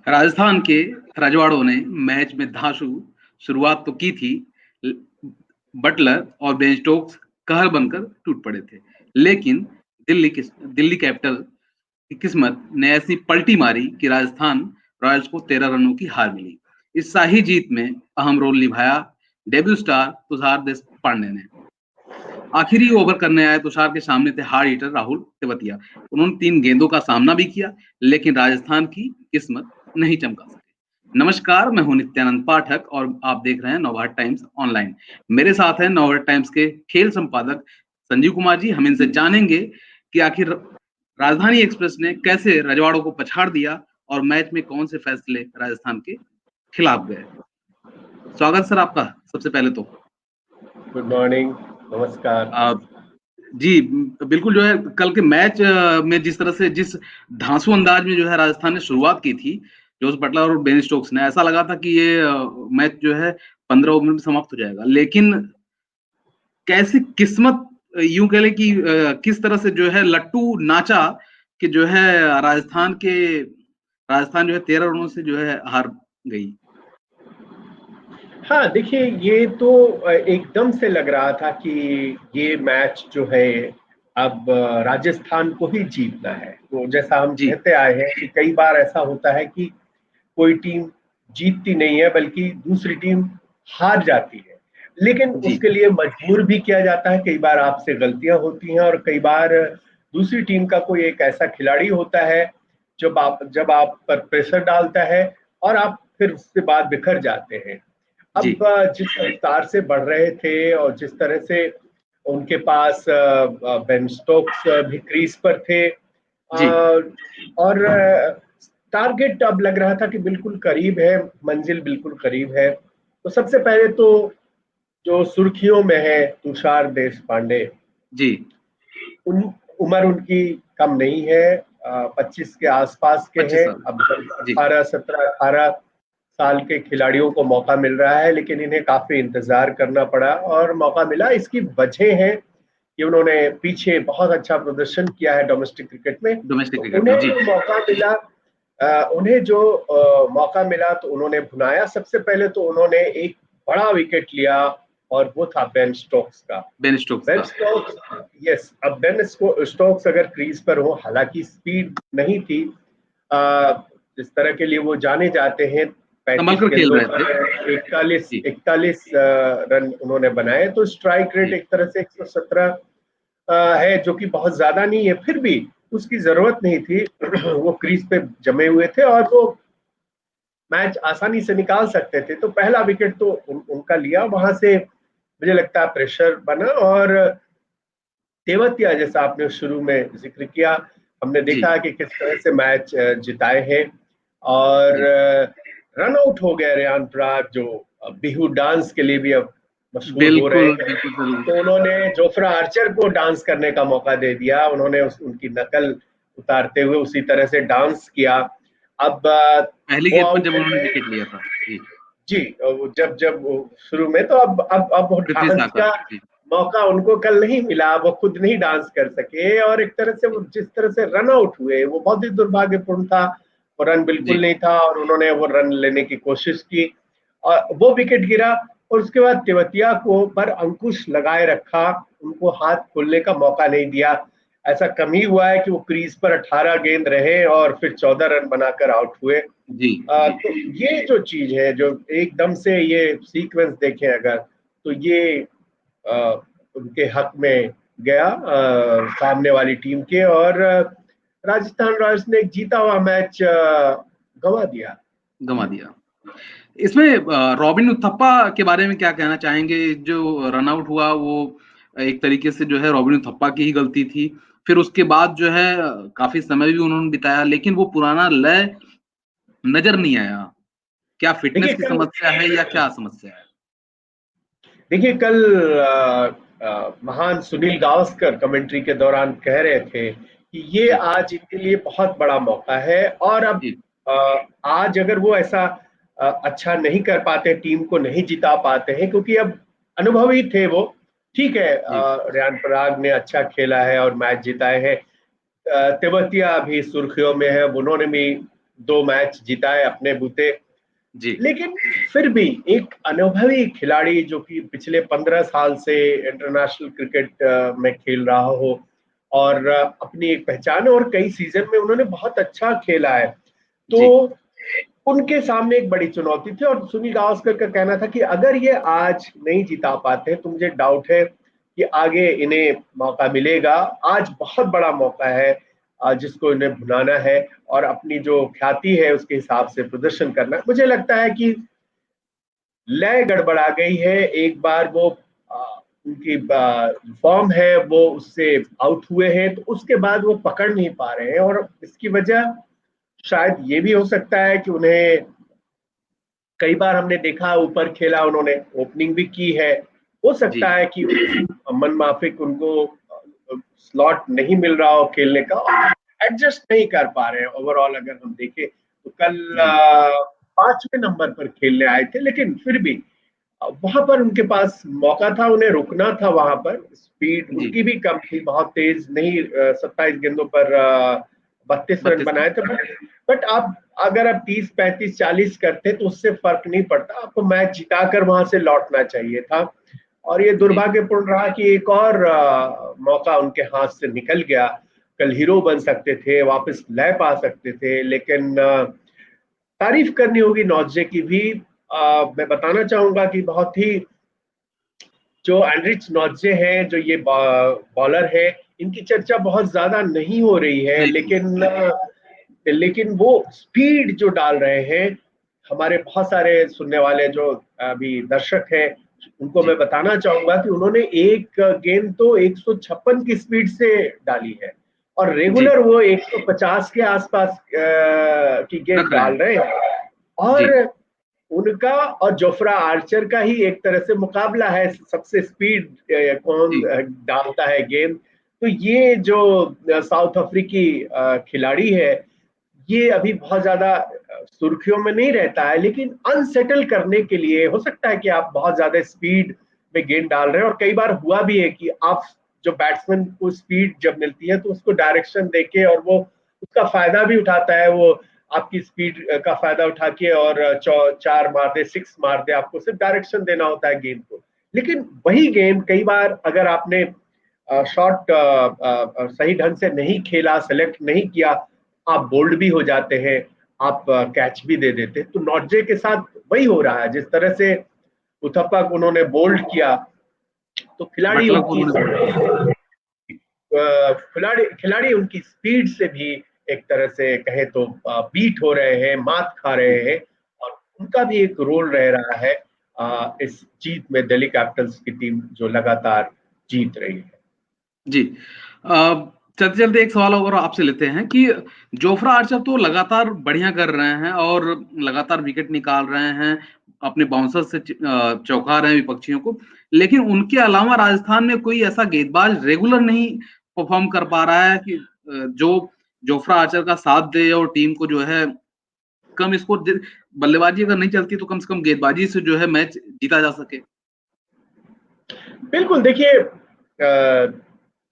राजस्थान के रजवाड़ों ने मैच में धांसू शुरुआत तो की थी। ल- बटलर और बेन स्टोक्स कहर बनकर टूट पड़े थे, लेकिन दिल्ली कैपिटल की किस्मत ने ऐसी पलटी मारी कि राजस्थान रॉयल्स को 13 रनों की हार मिली। इस शाही जीत में अहम रोल निभाया डेब्यू स्टार तुषार देशपांडे ने। आखिरी ओवर करने आए तुषार के सामने थे हार्ड हिटर राहुल तेवतिया। उन्होंने 3 गेंदों का सामना भी किया, लेकिन राजस्थान की किस्मत नहीं चमका सके। नमस्कार, मैं हूं नित्यानंद पाठक और आप देख रहे हैं नवभारत टाइम्स ऑनलाइन। मेरे साथ हैं नवभारत टाइम्स के खेल संपादक संजीव कुमार जी। हम इनसे जानेंगे कि आखिर राजधानी एक्सप्रेस ने कैसे रजवाड़ों को पछाड़ दिया और मैच में कौन से फैसले राजस्थान के खिलाफ गए। स्वागत सर आपका। सबसे पहले तो गुड मॉर्निंग, नमस्कार। जी, बिल्कुल जो है कल के मैच में जिस धांसू अंदाज में जो है राजस्थान ने शुरुआत की थी, जोस बटलर और बेन स्टोक्स ने, ऐसा लगा था कि ये मैच जो है 15 ओवर में समाप्त हो जाएगा। लेकिन कैसी किस्मत, यूं कह लें कि किस तरह से जो है लट्टू नाचा कि जो है राजस्थान जो है 13 रनों से जो है हार गई। हाँ, देखिए, ये तो एकदम से लग रहा था कि ये मैच जो है अब राजस्थान को ही जीतना है। तो जैसा हम जी कहते आए हैं कि कई बार ऐसा होता है कि कोई टीम जीतती नहीं है बल्कि दूसरी टीम हार जाती है, लेकिन जी उसके लिए मजबूर भी किया जाता है। कई बार आपसे गलतियां होती हैं और कई बार दूसरी टीम का कोई एक ऐसा खिलाड़ी होता है जब आप पर प्रेशर डालता है और आप फिर उससे बाद बिखर जाते हैं। जी अब जिस रफ्तार से बढ़ रहे थे और जिस तरह से उनके पास बेन स्टोक्स भी क्रीज पर थे, जी और टारगेट अब लग रहा था कि बिल्कुल करीब है, मंजिल बिल्कुल करीब है। तो सबसे पहले तो जो सुर्खियों में है तुषार देशपांडे, जी उम्र उनकी कम नहीं है, 25 के आसपास के 25 हैं। साल अब जी 18 17 18 साल के खिलाड़ियों को मौका मिल रहा है, लेकिन इन्हें काफी इंतजार करना पड़ा और मौका मिला। इसकी वजह है कि उन्होंने पीछे बहुत अच्छा प्रदर्शन किया है डोमेस्टिक क्रिकेट में। डोमेस्टिक तो क्रिकेट में। जी उन्हें जो मौका मिला तो उन्होंने भुनाया। सबसे पहले तो उन्होंने एक बड़ा विकेट लिया और वो था बेन स्टोक्स का। बेन स्टोक्स बेन का। स्टोक्स, यस, अब बेन स्टोक्स अगर क्रीज पर हो, हालांकि स्पीड नहीं थी जिस तरह के लिए वो जाने जाते हैं। संभल 35 कर खेल गेंदों रहे थे। पर 41 जी 41 रन उन्होंने बनाए। तो स्ट्राइक रेट जी एक तरह से 117 है, जो कि बहुत ज्यादा नहीं है, फिर भी उसकी जरूरत नहीं थी। वो क्रीज पे जमे हुए थे और वो मैच आसानी से निकाल सकते थे। तो पहला विकेट तो उनका लिया। वहां से मुझे लगता है प्रेशर बना और तेवतिया, जैसा आपने शुरू में जिक्र किया, हमने जी देखा कि किस तरह से मैच जिताए हैं। और जी रन आउट हो गए रेयान पराग, जो बिहू डांस के लिए भी अब मशहूर हो रहे बिल्कुल हैं। बिल्कुल जरूर। तो उन्होंने जोफ्रा आर्चर को डांस करने का मौका दे दिया। उन्होंने उनकी नकल उतारते हुए उसी तरह से डांस किया। अब पहली वो गेंद पर जब आउट उन्होंने है। विकेट लिया था। जी जी, जब जब शुरू में, तो अब वो पृथ्वी डांस शॉ। का जी मौका उनको कल नहीं मिला। वो खुद नहीं डांस कर सके और एक तरह से वो जिस तरह से रन आउट हुए वो बहुत ही दुर्भाग्यपूर्ण था। वो रन बिल्कुल जी नहीं था और उन्होंने वो रन लेने की कोशिश की और वो विकेट गिरा। और उसके बाद तेवतिया को पर अंकुश लगाए रखा, उनको हाथ खोलने का मौका नहीं दिया। ऐसा कम ही हुआ है कि वो क्रीज पर 18 गेंद रहे और फिर 14 रन बनाकर आउट हुए। जी जी तो ये जो चीज है, जो एकदम से ये सीक्वेंस देखें अगर, तो ये आ, उनके हक में गया सामने वाली टीम के। और राजस्थान रॉयल्स ने एक जीता हुआ मैच गंवा दिया। गंवा दिया। इसमें रॉबिन उथप्पा के बारे में क्या कहना चाहेंगे। जो रन आउट हुआ वो एक तरीके से जो है रॉबिन उथप्पा की ही गलती थी। फिर उसके बाद जो है काफी समय भी उन्होंने बिताया, लेकिन वो पुराना लय नजर नहीं आया। क्या फिटनेस देखिए की कल समस्या है या क्या समस्या है। देखिए कल महान सुनील गावस्कर कमेंट्री के दौरान कह रहे थे कि ये जी आज इनके लिए बहुत बड़ा मौका है। और अब जी आज अगर वो ऐसा अच्छा नहीं कर पाते, टीम को नहीं जिता पाते हैं, क्योंकि अब अनुभवी थे वो। ठीक है, जी रेयान पराग ने अच्छा खेला है और मैच जिताए हैं। तेवतिया भी सुर्खियों में है, उन्होंने भी 2 मैच जीता है अपने बूते। जी लेकिन फिर भी एक अनुभवी खिलाड़ी जो कि पिछले 15 साल से इंटरनेशनल क्रिकेट में खेल रहा हो और अपनी एक पहचान है और कई सीजन में उन्होंने बहुत अच्छा खेला है, तो जी उनके सामने एक बड़ी चुनौती थी। और सुनील गावस्कर का कहना था कि अगर ये आज नहीं जिता पाते तो मुझे डाउट है कि आगे इन्हें मौका मिलेगा। आज बहुत बड़ा मौका है जिसको इन्हें भुनाना है और अपनी जो ख्याति है उसके हिसाब से प्रदर्शन करना है। मुझे लगता है कि लय गड़बड़ा गई है, एक बार वो उनकी फॉर्म है वो उससे आउट हुए हैं, तो उसके बाद वो पकड़ नहीं पा रहे हैं। और इसकी वजह शायद ये भी हो सकता है कि उन्हें कई बार हमने देखा ऊपर खेला, उन्होंने ओपनिंग भी की है, हो जी सकता है कि मन माफिक उनको स्लॉट नहीं मिल रहा हो खेलने का, एडजस्ट नहीं कर पा रहे हैं। ओवरऑल अगर हम देखें तो कल जी 5वें नंबर पर खेलने आए थे, लेकिन फिर भी वहां पर उनके पास मौका था, उन्हें रुकना था। वहां पर स्पीड जी उनकी भी कम थी, बहुत तेज नहीं। 27 गेंदों पर 32 रन 32 बनाए थे। बट आप अगर आप 30 35 40 करते तो उससे फर्क नहीं पड़ता, आपको मैच जिताकर वहां से लौटना चाहिए था। और ये जी दुर्भाग्यपूर्ण रहा कि एक और मौका उनके हाथ से निकल गया। कल हीरो बन सकते थे, वापस लय पा सकते थे, लेकिन तारीफ करनी होगी नॉर्जे की भी। मैं बताना चाहूंगा कि बहुत ही जो एंड्रिच नॉर्जे हैं, जो ये बॉलर है, इनकी चर्चा बहुत ज्यादा नहीं हो रही है, नहीं लेकिन वो स्पीड जो डाल रहे हैं, हमारे बहुत सारे सुनने वाले जो अभी दर्शक हैं उनको मैं जी बताना चाहूंगा कि उन्होंने एक गेंद तो 156 की स्पीड से डाली है और जी रेगुलर वो 150 के आसपास की गेंद रख रहे डाल हैं रहे हैं। जी और उनका और जोफ्रा आर्चर का ही एक तरह से मुकाबला है, सबसे स्पीड कौन जी डालता है गेंद। तो ये जो साउथ अफ्रीकी खिलाड़ी है, ये अभी बहुत ज्यादा सुर्खियों में नहीं रहता है, लेकिन अनसेटल करने के लिए हो सकता है कि आप बहुत ज्यादा स्पीड में गेंद डाल रहे हैं। और कई बार हुआ भी है कि आप जो बैट्समैन को स्पीड जब मिलती है तो उसको डायरेक्शन देके और वो उसका फायदा भी उठाता है, वो आपकी स्पीड का फायदा उठा के और 4 मार दे, 6 मार दे। आपको सिर्फ डायरेक्शन देना होता है गेंद को। लेकिन वही गेंद कई बार अगर आपने शॉट सही ढंग से नहीं खेला, सेलेक्ट नहीं किया, आप बोल्ड भी हो जाते हैं, आप कैच भी दे देते। तो नॉर्जे के साथ वही हो रहा है, जिस तरह से उथप्पा को उन्होंने बोल्ड किया तो बटलर को उन्होंने खिलाड़ी उनकी स्पीड से भी एक तरह से कहे तो बीट हो रहे हैं, मात खा रहे हैं। और उनका भी एक रोल रह रहा है इस जीत में, दिल्ली कैपिटल्स की टीम जो लगातार जीत रही है। जी चलते चलते एक सवाल और आपसे लेते हैं कि जोफ्रा आर्चर तो लगातार बढ़िया कर रहे हैं और लगातार विकेट निकाल रहे हैं, अपने बाउंसर से चौंका रहे हैं विपक्षियों को, लेकिन उनके अलावा राजस्थान में कोई ऐसा गेंदबाज रेगुलर नहीं परफॉर्म कर पा रहा है कि जो जोफ्रा आर्चर का साथ दे और टीम को जो है कम स्कोर, बल्लेबाजी अगर नहीं चलती तो कम से कम गेंदबाजी से जो है मैच जीता जा सके। बिल्कुल, देखिए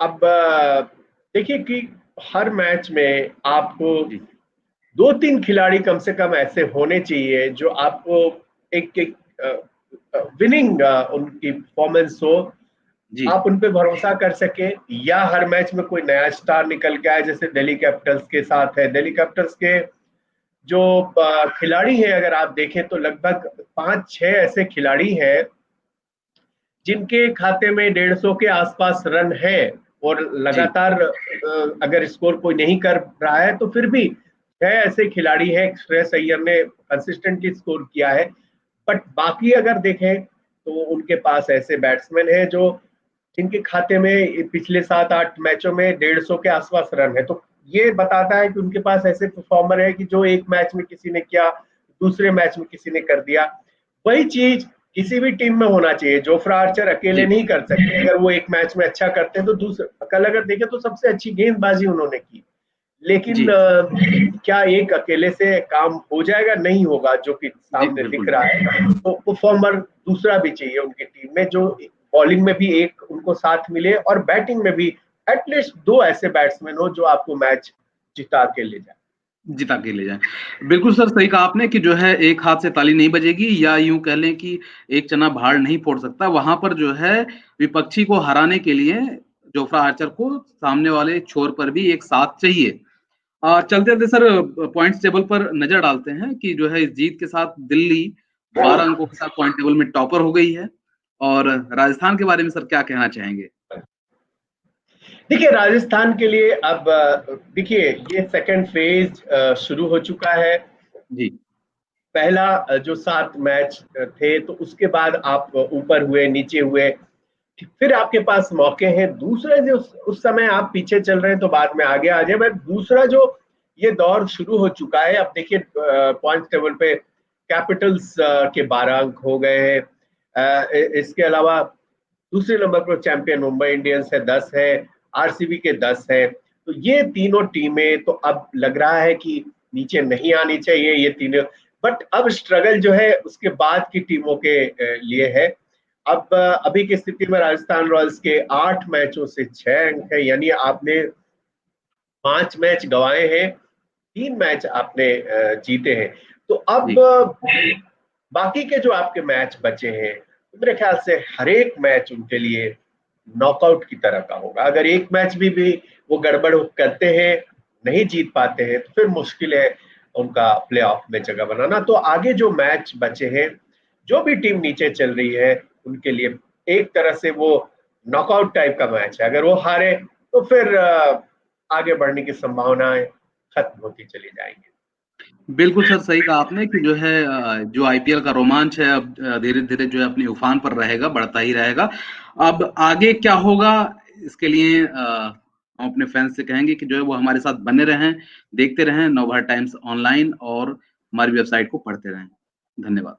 अब देखिए कि हर मैच में आपको जी 2-3 खिलाड़ी कम से कम ऐसे होने चाहिए जो आपको एक एक विनिंग उनकी परफॉर्मेंस हो, जी आप उन पे भरोसा कर सके। या हर मैच में कोई नया स्टार निकल के आए, जैसे दिल्ली कैपिटल्स के साथ है। दिल्ली कैपिटल्स के जो खिलाड़ी हैं, अगर आप देखें तो लगभग 5-6 ऐसे खिलाड़ी हैं जिनके खाते में 150 के आसपास रन है। और जी लगातार अगर स्कोर कोई नहीं कर रहा है तो फिर भी 6 ऐसे खिलाड़ी हैं। श्रेयस अय्यर ने कंसिस्टेंटली स्कोर किया है, बट बाकी अगर देखें तो उनके पास ऐसे बैट्समैन हैं जो जिनके खाते में पिछले 7-8 मैचों में 150 के आसपास रन है। तो ये बताता है कि उनके पास ऐसे परफॉर्मर है कि जो एक मैच में किसी ने किया, दूसरे मैच में किसी ने कर दिया। वही चीज किसी भी टीम में होना चाहिए। जोफ्रा आर्चर अकेले जी नहीं कर सकते, अगर वो एक मैच में अच्छा करते हैं तो दूसरे कल अगर देखें तो सबसे अच्छी गेंदबाजी उन्होंने की। लेकिन जी क्या एक अकेले से काम हो जाएगा? नहीं होगा, जो कि जी सामने दिख बिल्कुल रहा है। तो परफॉर्मर दूसरा भी चाहिए उनकी टीम में, जो बॉलिंग में भी एक उनको साथ मिले और बैटिंग में भी एटलीस्ट 2 ऐसे बैट्समैन हो जो आपको मैच जिता के ले जाए। जिता के ले जाएँ। बिल्कुल सर, सही कहा आपने कि जो है एक हाथ से ताली नहीं बजेगी, या यूँ कह लें कि एक चना भाड़ नहीं फोड़ सकता। वहाँ पर जो है विपक्षी को हराने के लिए जोफ्रा आर्चर को सामने वाले छोर पर भी एक साथ चाहिए। चलते-चलते सर पॉइंट्स टेबल पर नज़र डालते हैं कि जो है इस जीत के साथ दिल्ली 12 अंकों के साथ पॉइंट टेबल में टॉपर हो गई है। और राजस्थान के बारे में सर क्या कहना चाहेंगे? देखिए राजस्थान के लिए अब देखिए ये सेकंड फेज शुरू हो चुका है। जी। पहला जो 7 मैच थे तो उसके बाद आप ऊपर हुए, नीचे हुए, फिर आपके पास मौके हैं। दूसरा जो उस समय आप पीछे चल रहे हैं तो बाद में आगे आ जाए, बट दूसरा जो ये दौर शुरू हो चुका है, अब देखिए पॉइंट टेबल पे कैपिटल्स के 12 अंक हो गए हैं। इसके अलावा दूसरे नंबर पर चैंपियन मुंबई इंडियंस है, 10 है, आरसीबी के 10 है। तो ये तीनों टीमें तो अब लग रहा है कि नीचे नहीं आनी चाहिए ये तीनों, बट अब स्ट्रगल जो है उसके बाद की टीमों के लिए है। अब अभी की स्थिति में राजस्थान रॉयल्स के 8 मैचों से 6 अंक है, यानी आपने 5 मैच गंवाए हैं, 3 मैच आपने जीते हैं। तो अब जी। बाकी के जो आपके मैच बचे हैं, तो मेरे ख्याल से हर एक मैच उनके लिए नॉकआउट की तरह का होगा। अगर एक मैच भी वो गड़बड़ करते हैं, नहीं जीत पाते हैं, तो फिर मुश्किल है उनका प्लेऑफ में जगह बनाना। तो आगे जो मैच बचे हैं, जो भी टीम नीचे चल रही है, उनके लिए एक तरह से वो नॉकआउट टाइप का मैच है। अगर वो हारे तो फिर आगे बढ़ने की संभावनाएं खत्म होती चली जाएंगी। बिल्कुल सर, सही कहा आपने कि जो है जो आईपीएल का रोमांच है अब धीरे-धीरे जो है अपनी उफ़ान पर रहेगा, बढ़ता ही रहेगा। अब आगे क्या होगा इसके लिए हम अपने फैन्स से कहेंगे कि जो है वो हमारे साथ बने रहें, देखते रहें नवभारत टाइम्स ऑनलाइन और हमारी वेबसाइट को पढ़ते रहें। धन्यवाद।